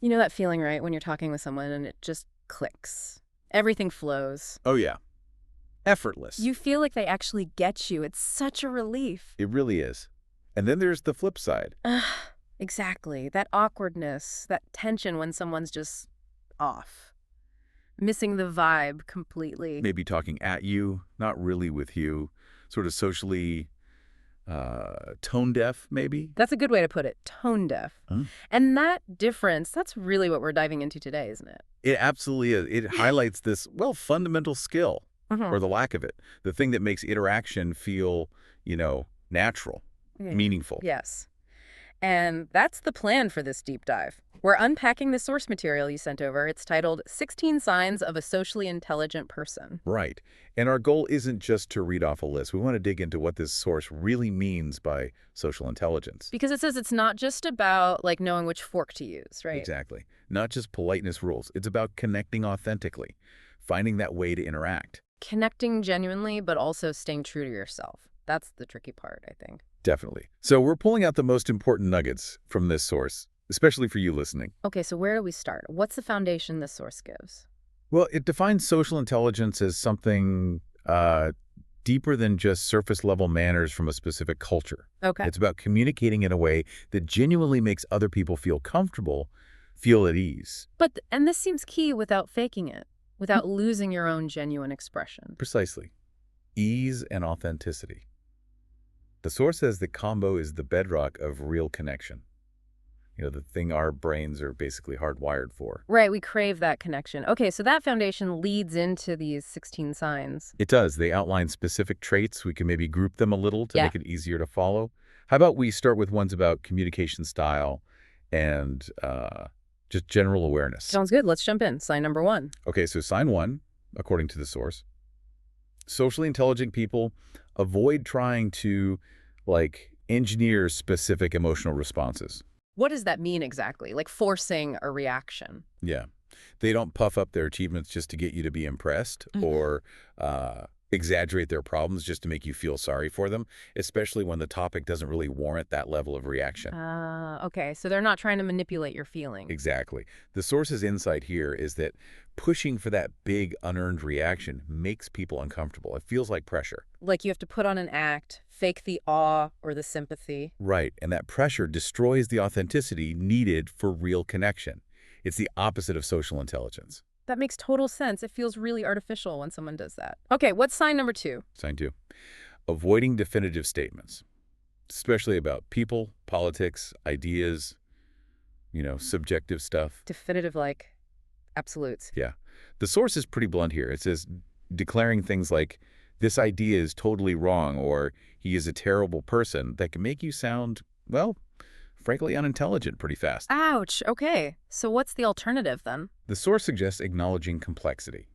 You know that feeling, right, when you're talking with someone and it just clicks. Everything flows. Oh, yeah. Effortless. You feel like they actually get you. It's such a relief. It really is. And then there's the flip side. Ugh, exactly. That awkwardness, that tension when someone's just off. Missing the vibe completely. Maybe talking at you, not really with you, sort of socially tone deaf, maybe? That's a good way to put it. Tone deaf. Huh? And that difference, that's really what we're diving into today, isn't it? It absolutely is. It highlights this, well, fundamental skill, or the lack of it. The thing that makes interaction feel, natural, meaningful. Yes. And that's the plan for this deep dive. We're unpacking the source material you sent over. It's titled 16 Signs of a Socially Intelligent Person. Right. And our goal isn't just to read off a list. We want to dig into what this source really means by social intelligence. Because it says it's not just about, like, knowing which fork to use, right? Exactly. Not just politeness rules. It's about connecting authentically, finding that way to interact. Connecting genuinely, but also staying true to yourself. That's the tricky part, I think. Definitely. So we're pulling out the most important nuggets from this source, especially for you listening. Okay, so where do we start? What's the foundation this source gives? Well, it defines social intelligence as something deeper than just surface-level manners from a specific culture. Okay. It's about communicating in a way that genuinely makes other people feel comfortable, feel at ease. And this seems key without faking it, without losing your own genuine expression. Precisely. Ease and authenticity. The source says the combo is the bedrock of real connection. The thing our brains are basically hardwired for. Right, we crave that connection. Okay, so that foundation leads into these 16 signs. It does. They outline specific traits. We can maybe group them a little to Yeah. make it easier to follow. How about we start with ones about communication style and just general awareness? Sounds good. Let's jump in. Sign number 1. Okay, so sign 1, according to the source, socially intelligent people avoid trying to, engineer specific emotional responses. What does that mean exactly? Like forcing a reaction. Yeah. They don't puff up their achievements just to get you to be impressed or exaggerate their problems just to make you feel sorry for them, especially when the topic doesn't really warrant that level of reaction. Okay, so they're not trying to manipulate your feelings. Exactly. The source's insight here is that pushing for that big unearned reaction makes people uncomfortable. It feels like pressure. Like you have to put on an act, fake the awe or the sympathy. Right, and that pressure destroys the authenticity needed for real connection. It's the opposite of social intelligence. That makes total sense. It feels really artificial when someone does that. Okay, what's sign number 2? Sign 2. Avoiding definitive statements, especially about people, politics, ideas, subjective stuff. Definitive, like absolutes. Yeah. The source is pretty blunt here. It says declaring things like, this idea is totally wrong, or he is a terrible person, that can make you sound, well, frankly unintelligent pretty fast. Ouch. Okay, so what's the alternative then? The source suggests acknowledging complexity,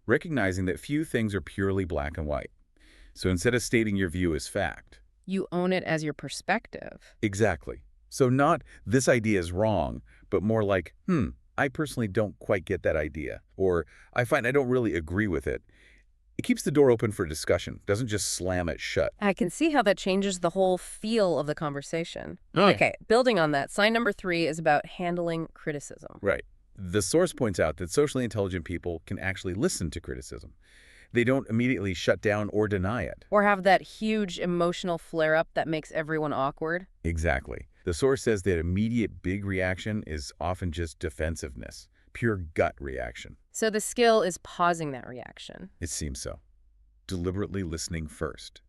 recognizing that few things are purely black and white. So instead of stating your view as fact. You own it as your perspective. Exactly. So not, this idea is wrong, but more like, I personally don't quite get that idea, or I find I don't really agree with it. It keeps the door open for discussion, doesn't just slam it shut. I can see how that changes the whole feel of the conversation. Oh. Okay, building on that, sign number 3 is about handling criticism. Right. The source points out that socially intelligent people can actually listen to criticism. They don't immediately shut down or deny it. Or have that huge emotional flare-up that makes everyone awkward. Exactly. The source says that immediate big reaction is often just defensiveness, pure gut reaction. So the skill is pausing that reaction. It seems so. Deliberately listening first.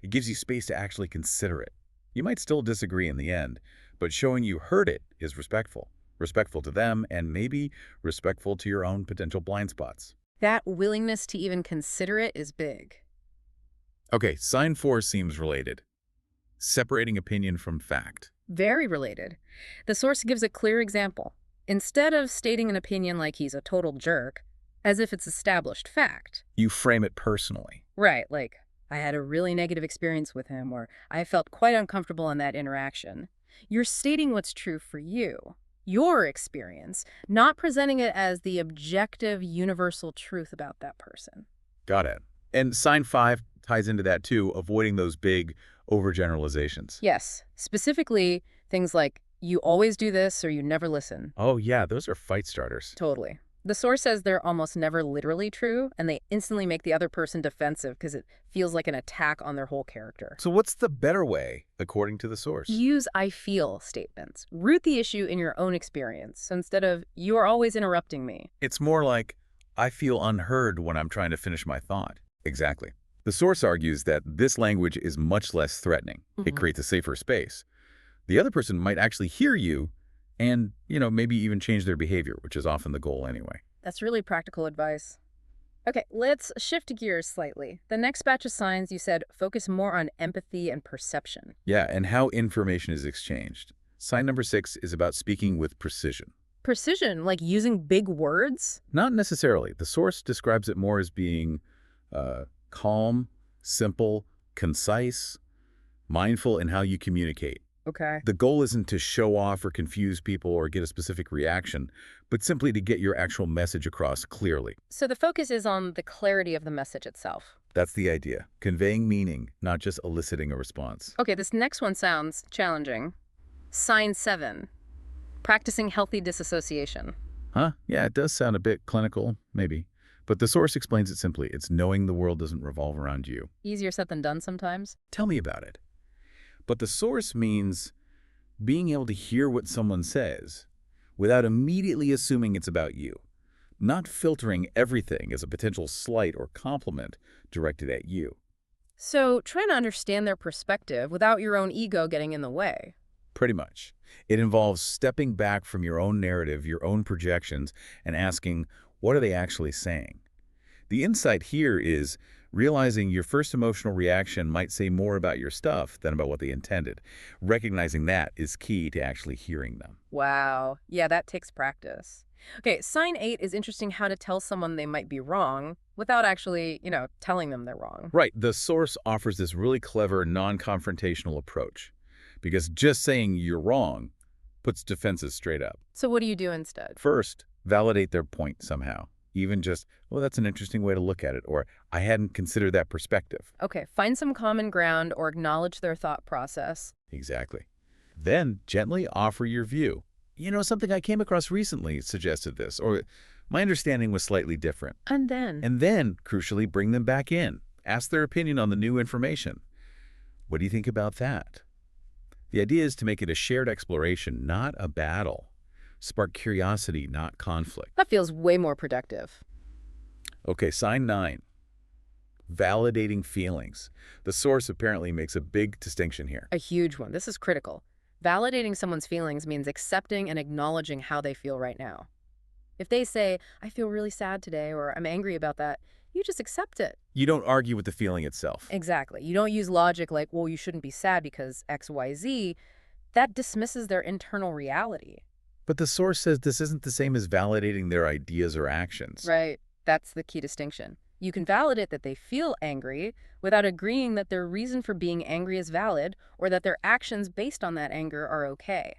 It gives you space to actually consider it. You might still disagree in the end, but showing you heard it is respectful. Respectful to them, and maybe respectful to your own potential blind spots. That willingness to even consider it is big. Okay, sign 4 seems related. Separating opinion from fact. Very related. The source gives a clear example. Instead of stating an opinion like he's a total jerk, as if it's established fact. You frame it personally. Right, like, I had a really negative experience with him, or I felt quite uncomfortable in that interaction. You're stating what's true for you, your experience, not presenting it as the objective, universal truth about that person. Got it. And sign 5 ties into that too, avoiding those big overgeneralizations. Yes, specifically things like, You always do this or you never listen. Oh yeah, those are fight starters. Totally. The source says they're almost never literally true, and they instantly make the other person defensive because it feels like an attack on their whole character. So what's the better way, according to the source? Use I feel statements. Root the issue in your own experience. So instead of, you are always interrupting me. It's more like, I feel unheard when I'm trying to finish my thought. Exactly. The source argues that this language is much less threatening. It creates a safer space. The other person might actually hear you and, maybe even change their behavior, which is often the goal anyway. That's really practical advice. Okay, let's shift gears slightly. The next batch of signs you said focus more on empathy and perception. Yeah, and how information is exchanged. Sign number 6 is about speaking with precision. Precision, like using big words? Not necessarily. The source describes it more as being calm, simple, concise, mindful in how you communicate. Okay. The goal isn't to show off or confuse people or get a specific reaction, but simply to get your actual message across clearly. So the focus is on the clarity of the message itself. That's the idea. Conveying meaning, not just eliciting a response. Okay, this next one sounds challenging. Sign 7, practicing healthy disassociation. Huh? Yeah, it does sound a bit clinical, maybe. But the source explains it simply. It's knowing the world doesn't revolve around you. Easier said than done sometimes. Tell me about it. But the source means being able to hear what someone says without immediately assuming it's about you, not filtering everything as a potential slight or compliment directed at you. So trying to understand their perspective without your own ego getting in the way. Pretty much. It involves stepping back from your own narrative, your own projections, and asking, what are they actually saying? The insight here is realizing your first emotional reaction might say more about your stuff than about what they intended. Recognizing that is key to actually hearing them. Wow. Yeah, that takes practice. Okay, sign 8 is interesting, how to tell someone they might be wrong without actually, telling them they're wrong. Right. The source offers this really clever, non-confrontational approach. Because just saying you're wrong puts defenses straight up. So what do you do instead? First, validate their point somehow. Even just, well, that's an interesting way to look at it, or I hadn't considered that perspective. Okay, find some common ground or acknowledge their thought process. Exactly. Then gently offer your view. Something I came across recently suggested this, or my understanding was slightly different. And then, Crucially, bring them back in. Ask their opinion on the new information. What do you think about that? The idea is to make it a shared exploration, not a battle. Spark curiosity, not conflict. that feels way more productive. Okay, sign 9. Validating feelings. The source apparently makes a big distinction here. A huge one. This is critical. Validating someone's feelings means accepting and acknowledging how they feel right now. If they say, I feel really sad today, or I'm angry about that, you just accept it. You don't argue with the feeling itself. Exactly. You don't use logic like, well, you shouldn't be sad because X, Y, Z. That dismisses their internal reality. But the source says this isn't the same as validating their ideas or actions. Right. That's the key distinction. You can validate that they feel angry without agreeing that their reason for being angry is valid or that their actions based on that anger are okay.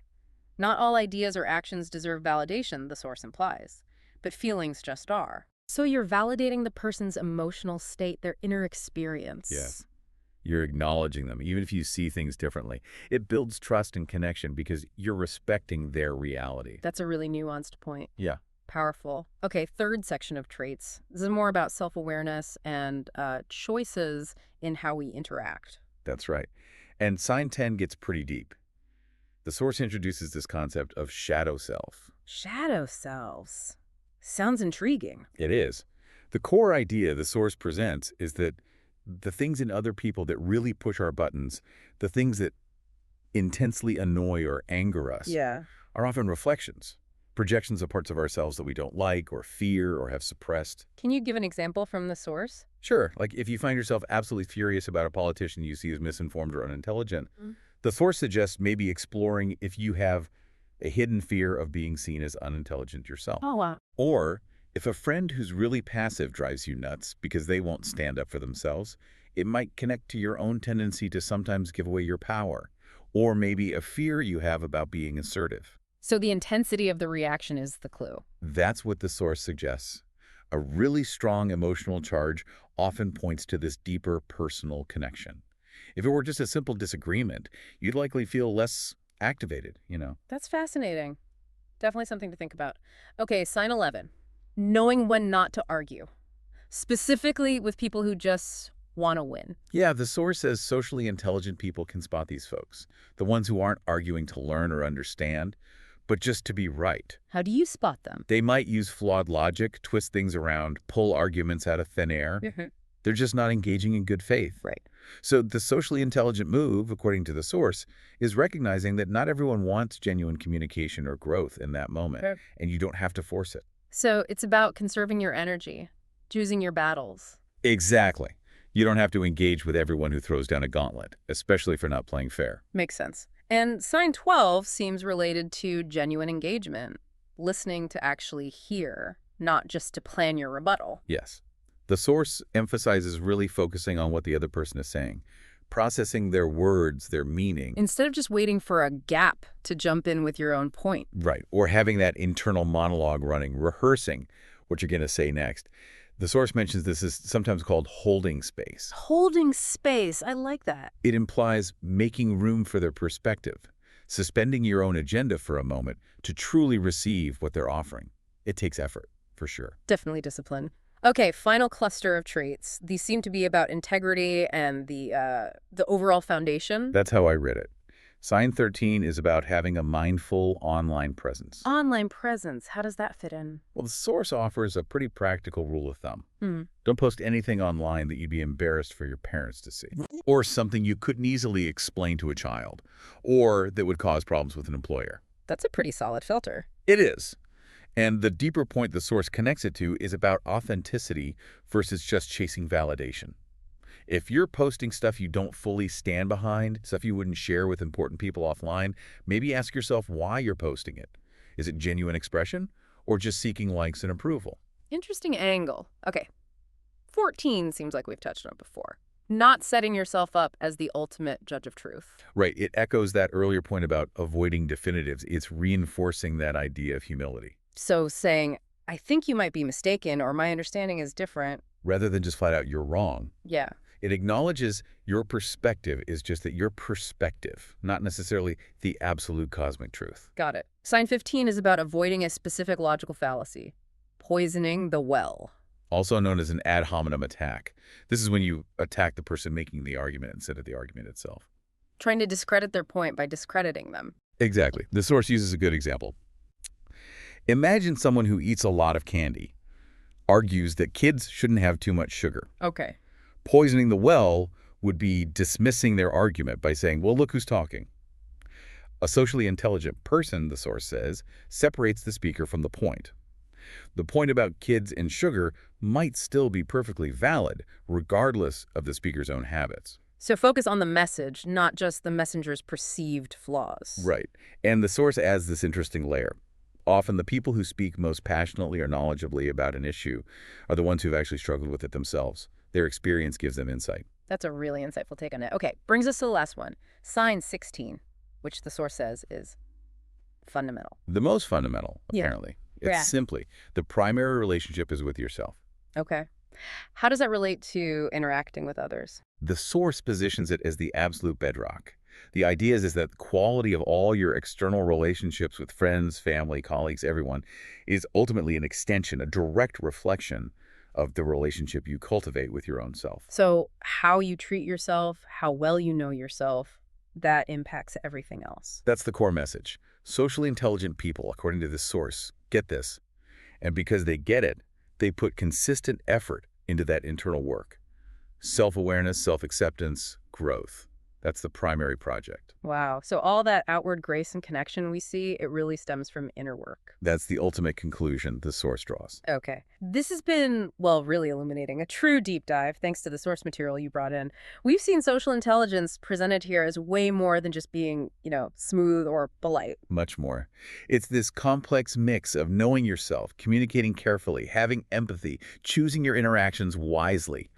Not all ideas or actions deserve validation, the source implies, but feelings just are. So you're validating the person's emotional state, their inner experience. Yes. You're acknowledging them, even if you see things differently. It builds trust and connection because you're respecting their reality. That's a really nuanced point. Yeah. Powerful. Okay, third section of traits. This is more about self-awareness and choices in how we interact. That's right. And sign 10 gets pretty deep. The source introduces this concept of shadow self. Shadow selves. Sounds intriguing. It is. The core idea the source presents is that the things in other people that really push our buttons, the things that intensely annoy or anger us, are often reflections, projections of parts of ourselves that we don't like or fear or have suppressed. Can you give an example from the source? Sure, like if you find yourself absolutely furious about a politician you see as misinformed or unintelligent, the source suggests maybe exploring if you have a hidden fear of being seen as unintelligent yourself. Oh, wow. Or if a friend who's really passive drives you nuts because they won't stand up for themselves, it might connect to your own tendency to sometimes give away your power, or maybe a fear you have about being assertive. So the intensity of the reaction is the clue. That's what the source suggests. A really strong emotional charge often points to this deeper personal connection. If it were just a simple disagreement, you'd likely feel less activated. That's fascinating. Definitely something to think about. Okay, sign 11. Knowing when not to argue. Specifically with people who just want to win. Yeah, the source says socially intelligent people can spot these folks, the ones who aren't arguing to learn or understand, but just to be right. How do you spot them? They might use flawed logic, twist things around, pull arguments out of thin air. Mhm. They're just not engaging in good faith. Right. So the socially intelligent move, according to the source, is recognizing that not everyone wants genuine communication or growth in that moment, Okay. and you don't have to force it. So it's about conserving your energy, choosing your battles. Exactly. You don't have to engage with everyone who throws down a gauntlet, especially for not playing fair. Makes sense. And sign 12 seems related to genuine engagement, listening to actually hear, not just to plan your rebuttal. Yes. The source emphasizes really focusing on what the other person is saying, processing their words, their meaning. Instead of just waiting for a gap to jump in with your own point. Right. Or having that internal monologue running, rehearsing what you're going to say next. The source mentions this is sometimes called holding space. Holding space. I like that. It implies making room for their perspective, suspending your own agenda for a moment to truly receive what they're offering. It takes effort, for sure. Definitely discipline. Okay, final cluster of traits. These seem to be about integrity and the overall foundation. That's how I read it. Sign 13 is about having a mindful online presence. Online presence. How does that fit in? Well, the source offers a pretty practical rule of thumb. Hmm. Don't post anything online that you'd be embarrassed for your parents to see, or something you couldn't easily explain to a child, or that would cause problems with an employer. That's a pretty solid filter. It is. And the deeper point the source connects it to is about authenticity versus just chasing validation. If you're posting stuff you don't fully stand behind, stuff you wouldn't share with important people offline, maybe ask yourself why you're posting it. Is it genuine expression or just seeking likes and approval? Interesting angle. Okay. 14 seems like we've touched on it before. Not setting yourself up as the ultimate judge of truth. Right. It echoes that earlier point about avoiding definitives. It's reinforcing that idea of humility. So saying, I think you might be mistaken or my understanding is different. Rather than just flat out, you're wrong. Yeah. It acknowledges your perspective is just that your perspective, not necessarily the absolute cosmic truth. Got it. Sign 15 is about avoiding a specific logical fallacy. Poisoning the well. Also known as an ad hominem attack. This is when you attack the person making the argument instead of the argument itself. Trying to discredit their point by discrediting them. Exactly. The source uses a good example. Imagine someone who eats a lot of candy, argues that kids shouldn't have too much sugar. Okay. Poisoning the well would be dismissing their argument by saying, well, look who's talking. A socially intelligent person, the source says, separates the speaker from the point. The point about kids and sugar might still be perfectly valid, regardless of the speaker's own habits. So focus on the message, not just the messenger's perceived flaws. Right. And the source adds this interesting layer. Often the people who speak most passionately or knowledgeably about an issue are the ones who've actually struggled with it themselves. Their experience gives them insight. That's a really insightful take on it. Okay, brings us to the last one. Sign 16, which the source says is fundamental. The most fundamental, Yeah. apparently. It's Yeah. simply the primary relationship is with yourself. Okay. How does that relate to interacting with others? The source positions it as the absolute bedrock. The idea is that the quality of all your external relationships with friends, family, colleagues, everyone, is ultimately an extension, a direct reflection of the relationship you cultivate with your own self. So how you treat yourself, how well you know yourself, that impacts everything else. That's the core message. Socially intelligent people, according to this source, get this. And because they get it, they put consistent effort into that internal work. Self-awareness, self-acceptance, growth. That's the primary project. Wow. So all that outward grace and connection we see, it really stems from inner work. That's the ultimate conclusion the source draws. Okay. This has been, well, really illuminating. A true deep dive, thanks to the source material you brought in. We've seen social intelligence presented here as way more than just being, smooth or polite. Much more. It's this complex mix of knowing yourself, communicating carefully, having empathy, choosing your interactions wisely,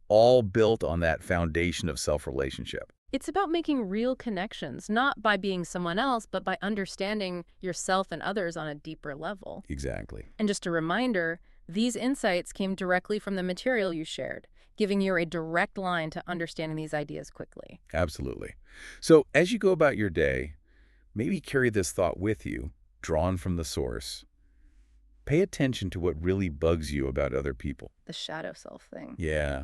all built on that foundation of self-relationship. It's about making real connections, not by being someone else, but by understanding yourself and others on a deeper level. Exactly. And just a reminder, these insights came directly from the material you shared, giving you a direct line to understanding these ideas quickly. Absolutely. So as you go about your day, Maybe carry this thought with you, drawn from the source. Pay attention to what really bugs you about other people. The shadow self thing. Yeah.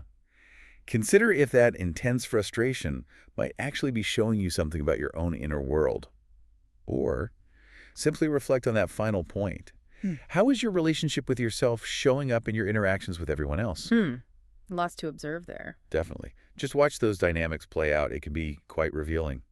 Consider if that intense frustration might actually be showing you something about your own inner world. Or simply reflect on that final point. Hmm. How is your relationship with yourself showing up in your interactions with everyone else? Lots to observe there. Definitely. Just watch those dynamics play out. It can be quite revealing.